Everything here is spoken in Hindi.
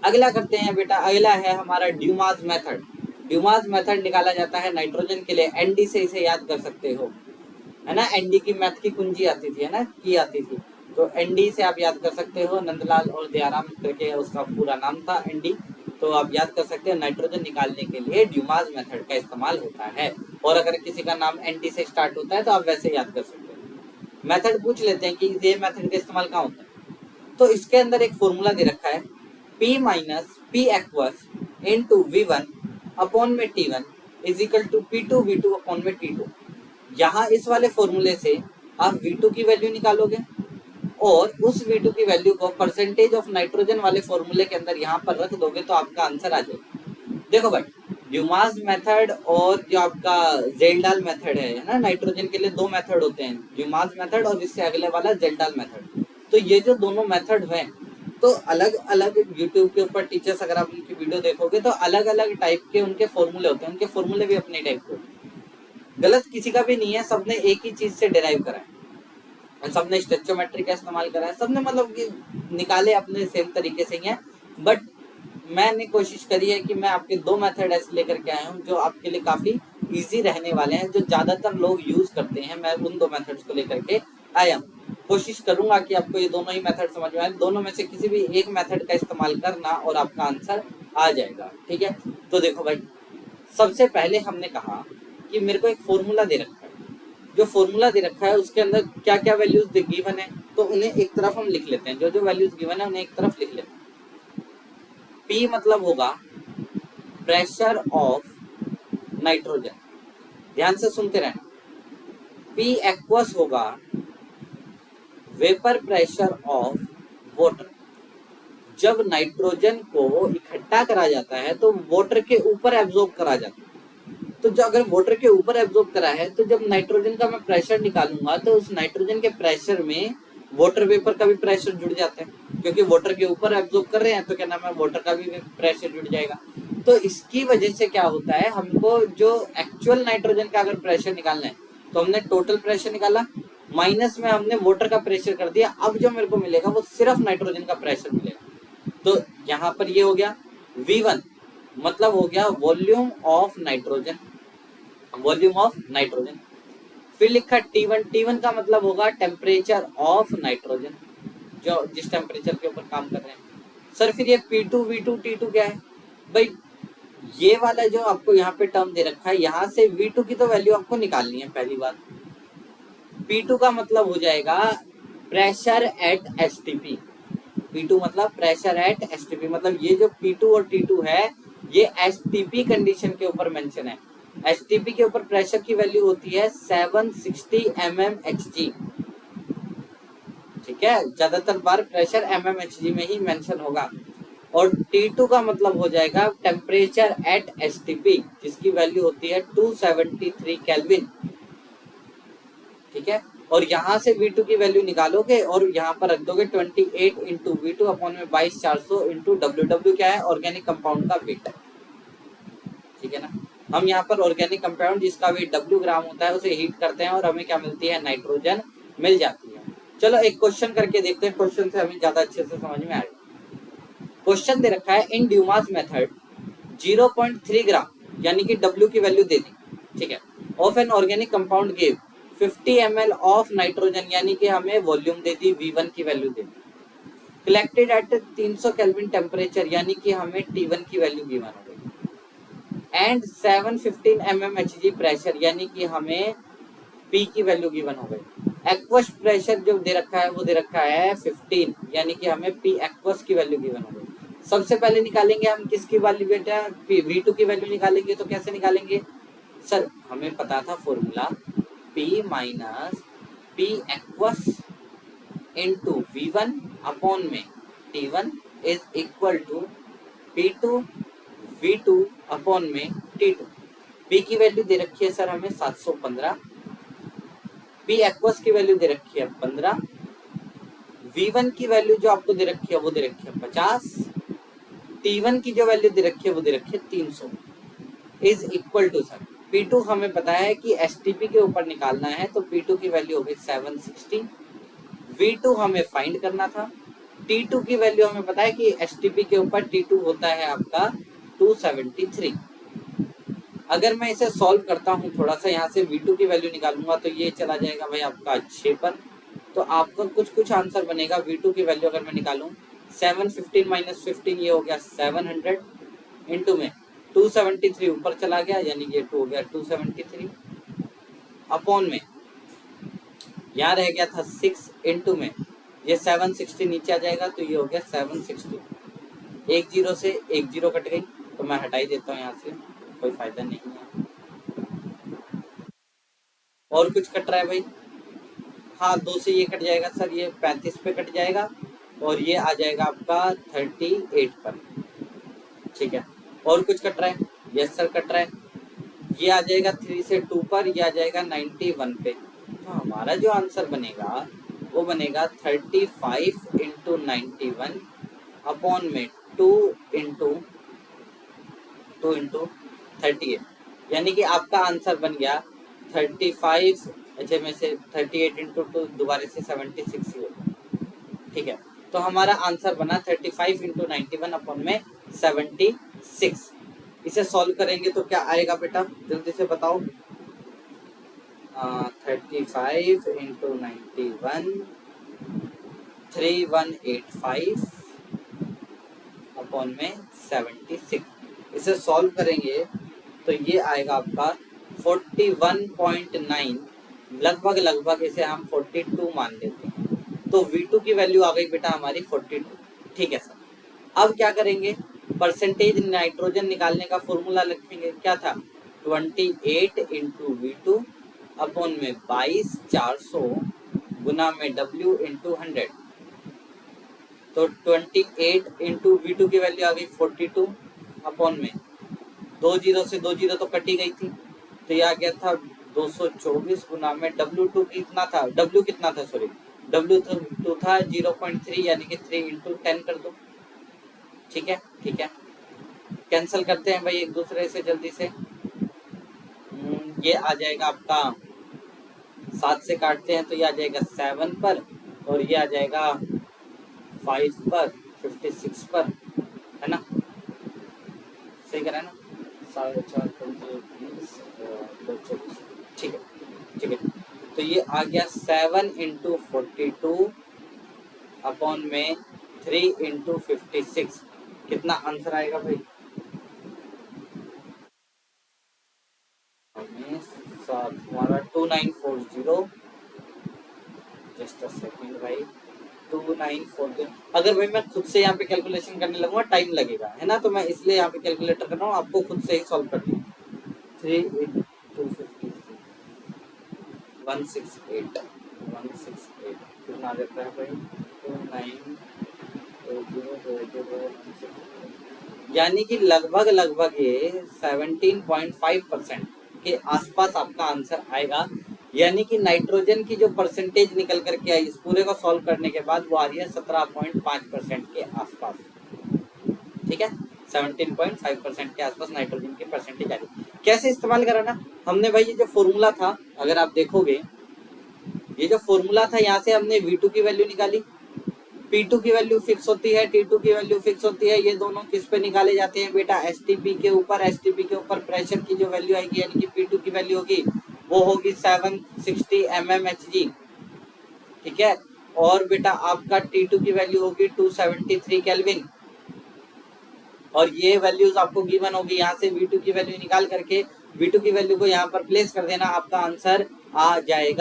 अगला करते हैं बेटा, अगला है हमारा ड्यूमास मेथड। ड्यूमास मेथड निकाला जाता है नाइट्रोजन के लिए, एनडी से इसे याद कर सकते हो, है ना। एनडी की मैथ की कुंजी आती थी, है ना, की आती थी, तो एनडी से आप याद कर सकते हो। नंदलाल और दयाराम करके उसका पूरा नाम था एनडी, तो आप याद कर सकते हो। नाइट्रोजन निकालने के लिए ड्यूमास मेथड का इस्तेमाल होता है, और अगर किसी का नाम एनडी से स्टार्ट होता है तो आप वैसे याद कर सकते हो। मेथड पूछ लेते हैं कि ये मेथड का इस्तेमाल कहाँ होता है। तो इसके अंदर एक फॉर्मूला दे रखा है, P minus P aqueous into V1 upon में T1 is equal to P2 V2 upon में T2। यहाँ इस वाले फॉर्मूले से आप V2 की वैल्यू निकालोगे और उस V2 की वैल्यू को परसेंटेज ऑफ नाइट्रोजन वाले फॉर्मूले के अंदर यहाँ पर रख दोगे तो आपका आंसर आ जाएगा। देखो भाई, ड्यूमास मेथड और जो आपका जेल्डाल मेथड है ना, नाइट्रोजन के लिए दो मेथड होते हैं, ड्यूमास मेथड और इससे अगले वाला जेल्डाल मेथड। तो ये जो दोनों मेथड हैं, तो अलग अलग यूट्यूब के ऊपर टीचर्स अगर आप उनकी वीडियो देखोगे तो अलग अलग टाइप के उनके फॉर्मूले होते हैं, उनके फॉर्मूले भी अपने टाइप के होते हैं। गलत किसी का भी नहीं है, सबने एक ही चीज से डिराइव करा है, सबने स्टेचोमेट्री का इस्तेमाल करा है, सबने मतलब कि निकाले अपने सेम तरीके से ही है। बट मैंने कोशिश करी है कि मैं आपके दो मेथड ऐसे लेकर के आया हूँ जो आपके लिए काफी इजी रहने वाले हैं, जो ज्यादातर लोग यूज करते हैं। मैं उन दो मेथड्स को लेकर के आया हूँ। कोशिश करूंगा कि आपको ये दोनों ही मेथड समझ में आए, दोनों में से किसी भी एक मेथड का इस्तेमाल करना और आपका आंसर आ जाएगा, ठीक है। तो देखो भाई, सबसे पहले हमने कहा कि मेरे को एक फॉर्मूला दे रखा है, जो फॉर्मूला दे रखा है उसके अंदर क्या क्या वैल्यूज गिवन है, तो उन्हें एक तरफ हम लिख लेते हैं, जो जो वैल्यूज गिवन है उन्हें एक तरफ लिख लेते हैं। P मतलब होगा प्रेशर ऑफ नाइट्रोजन, ध्यान से सुनते रहना। P एक्वस होगा वेपर प्रेशर ऑफ वाटर। जब नाइट्रोजन को इकट्ठा करा जाता है तो वाटर के ऊपर एब्जॉर्ब करा जाता है, तो जो अगर वाटर के ऊपर एब्जॉर्ब करा है तो जब नाइट्रोजन का मैं प्रेशर निकालूंगा तो उस नाइट्रोजन के प्रेशर में वाटर वेपर का भी प्रेशर जुड़ जाता है, क्योंकि वाटर के ऊपर एब्जॉर्ब कर रहे हैं तो क्या नाम है, वाटर का भी प्रेशर जुड़ जाएगा। तो इसकी वजह से क्या होता है, हमको जो एक्चुअल नाइट्रोजन का अगर प्रेशर निकालना है तो हमने टोटल प्रेशर निकाला, माइनस में हमने वाटर का प्रेशर कर दिया, अब जो मेरे को मिलेगा वो सिर्फ नाइट्रोजन का प्रेशर मिलेगा। तो यहाँ पर ये हो गया V1 मतलब हो गया volume of nitrogen, volume of nitrogen. फिर लिखा T1, T1 का मतलब होगा टेम्परेचर ऑफ नाइट्रोजन, जो जिस टेम्परेचर के ऊपर काम कर रहे हैं। सर फिर ये P2 V2 T2 क्या है भाई, ये वाला जो आपको यहाँ पे टर्म दे रखा है, यहाँ से V2 की तो वैल्यू आपको निकालनी है पहली बात। P2 का मतलब हो जाएगा प्रेशर एट STP। P2 मतलब प्रेशर एट STP, मतलब ये जो P2 और T2 है ये STP कंडीशन के ऊपर मेंशन है। STP के ऊपर प्रेशर की वैल्यू होती है 760 mmHg, ठीक है, ज्यादातर बार प्रेशर mmHg में ही मेंशन होगा। और T2 का मतलब हो जाएगा टेम्परेचर एट STP, जिसकी वैल्यू होती है 273 केल्विन, ठीक है। और यहाँ से V2 की वैल्यू निकालोगे और यहाँ पर रख दोगे 28 इंटू V2 अपॉन में 22,400 इंटू WW क्या है, ऑर्गेनिक कंपाउंड का वेट, ठीक है ना। हम यहाँ पर ऑर्गेनिक कंपाउंड जिसका वेट W ग्राम होता है उसे हीट करते हैं और हमें क्या मिलती है, नाइट्रोजन मिल जाती है। चलो एक क्वेश्चन करके देखते हैं, क्वेश्चन से हमें ज्यादा अच्छे से समझ में आएगा। क्वेश्चन दे रखा है इन ड्यूमास मेथड 0.3 ग्राम यानी कि W की वैल्यू दे दी, ठीक है, of an organic compound give 50 ml of nitrogen, यानी कि हमें वॉल्यूम दे दी, V1 की value they the, collected at 300 kelvin temperature, यानी कि हमें T1 की वैल्यू गिवन हो गई, एंड 715 mmHg प्रेशर, यानी कि हमें P की वैल्यू गिवन हो गई। एक्वस प्रेशर जो दे रखा है वो दे रखा है 15, यानी कि हमें P एक्वस की वैल्यू गिवन हो गई। सबसे पहले निकालेंगे हम किसकी वैल्यू बेटा, V2 की वैल्यू निकालेंगे, तो कैसे निकालेंगे सर, हमें पता था formula P minus P aqueous into V1 upon में T1 is equal to P2 V2 upon में T2। P की वैल्यू दे रखी है सर हमें 715, P एक्वस की वैल्यू दे रखी है 15, V1 की वैल्यू जो आपको दे रखी है वो दे रखी है 50, T1 की जो वैल्यू दे रखी है वो दे रखी है 300, is equal to sir P2 हमें पता है कि STP के ऊपर निकालना है, तो P2 की वैल्यू होगी 760, V2 हमें फाइंड करना था, T2 की वैल्यू हमें पता है कि STP के ऊपर T2 होता है आपका 273। अगर मैं इसे सॉल्व करता हूँ थोड़ा सा, यहाँ से V2 की वैल्यू निकालूंगा तो ये चला जाएगा भाई आपका 6 पर। तो आपका कुछ आंसर बनेगा। V2 की वैल्यू अगर मैं निकालूं 715 माइनस 15 ये हो गया 700 इंटू में 273 ऊपर चला गया, यानी ये 2 हो गया 273 अपॉन में यहाँ रह गया था 6 इंटू में ये 760 नीचे आ जाएगा, तो ये हो गया 760। एक जीरो से एक जीरो कट गई, तो मैं हटा ही देता हूँ यहाँ से, कोई फायदा नहीं है। और कुछ कट रहा है भाई? हाँ, 2 से ये कट जाएगा सर, ये 35 पे कट जाएगा और ये आ जाएगा आपका 38 पर। ठीक है, और कुछ कट रहा है? यस सर कट रहा है। ये आ जाएगा 3 से 2 पर, ये आ जाएगा 91 पे। तो हमारा जो आंसर बनेगा वो बनेगा 35 इंटू 91 अपॉन में 2 इंटू 38, यानी कि आपका आंसर बन गया 35। अच्छा, में से 38 इंटू 2 दोबारा से 76 ही होगा। ठीक है, तो हमारा आंसर बना 35 इंटू 91 अपॉन में 76। इसे सॉल्व करेंगे तो क्या आएगा बेटा, जल्दी से बताओ। 35 इंटू 91 3185 अपॉन में 76। इसे सॉल्व करेंगे तो ये आएगा आपका 41.9, लगभग इसे हम 42 मान लेते हैं। तो V2 की वैल्यू आ गई बेटा हमारी 42। ठीक है सर, अब क्या करेंगे, परसेंटेज नाइट्रोजन निकालने का फॉर्मूला लिखेंगे। क्या था? 28 इंटू V2 अपॉन में 22,400 गुना में W इंटू 100। तो 28 इंटू V2 की वैल्यू आ गई 42 अपॉन में 2 जीरो से 2 जीरो तो कटी गई थी, तो ये आ गया था 224 गुना में W2 कितना था, W कितना था, सॉरी W2 था 0.3, यानी कि 3 इंटू 10 कर दो। ठीक है, ठीक है, कैंसिल करते हैं भाई एक दूसरे से जल्दी से। ये आ जाएगा आपका 7 से काटते हैं तो ये आ जाएगा 7 पर, और ये आ जाएगा 5 पर, 56 पर, है ना? सही करा है ना? 4.5 ठीक है, ठीक है। तो ये आ गया 7 इंटू 42 अपॉन में 3 इंटू 56। कितना आंसर आएगा भाई? हमारा 2940। जस्ट अ सेकंड भाई, 2940। अगर भाई मैं खुद से यहाँ पे कैलकुलेशन करने लगूंगा टाइम लगेगा, है ना, तो मैं इसलिए यहाँ पे कैलकुलेटर कर रहा हूँ, आपको खुद से ही सॉल्व करनी है। 3 इंटू 168 कितना आ जाता है भाई? 2940, यानी कि लगभग ये 17.5% के आसपास आपका आंसर आएगा। यानी कि नाइट्रोजन की जो परसेंटेज निकल करके आई इस पूरे को सॉल्व करने के बाद वो आ रही है 17.5% के आसपास। ठीक है, 17.5% के आसपास नाइट्रोजन की परसेंटेज आ रही है। कैसे इस्तेमाल करा ना हमने भाई, ये जो फॉर्मूला था अगर आप देखोगे, ये जो फॉर्मूला था यहाँ से हमने V2 की वैल्यू निकाली, P2 की वैल्यू फिक्स होती है, T2 की वैल्यू फिक्स होती है। ये दोनों किस पे निकाले जाते हैं बेटा? STP के ऊपर। STP के ऊपर प्रेशर की जो वैल्यू आएगी, यानी कि P2 की वैल्यू होगी वो होगी 760 mmHg। ठीक है, और बेटा आपका T2 की वैल्यू होगी 273 केल्विन, और ये वैल्यूज आपको गिवन होगी। यहाँ से V2 की वैल्यू निकाल करके V2 की वैल्यू को यहाँ पर प्लेस कर देना, आपका आंसर आ जाएगा।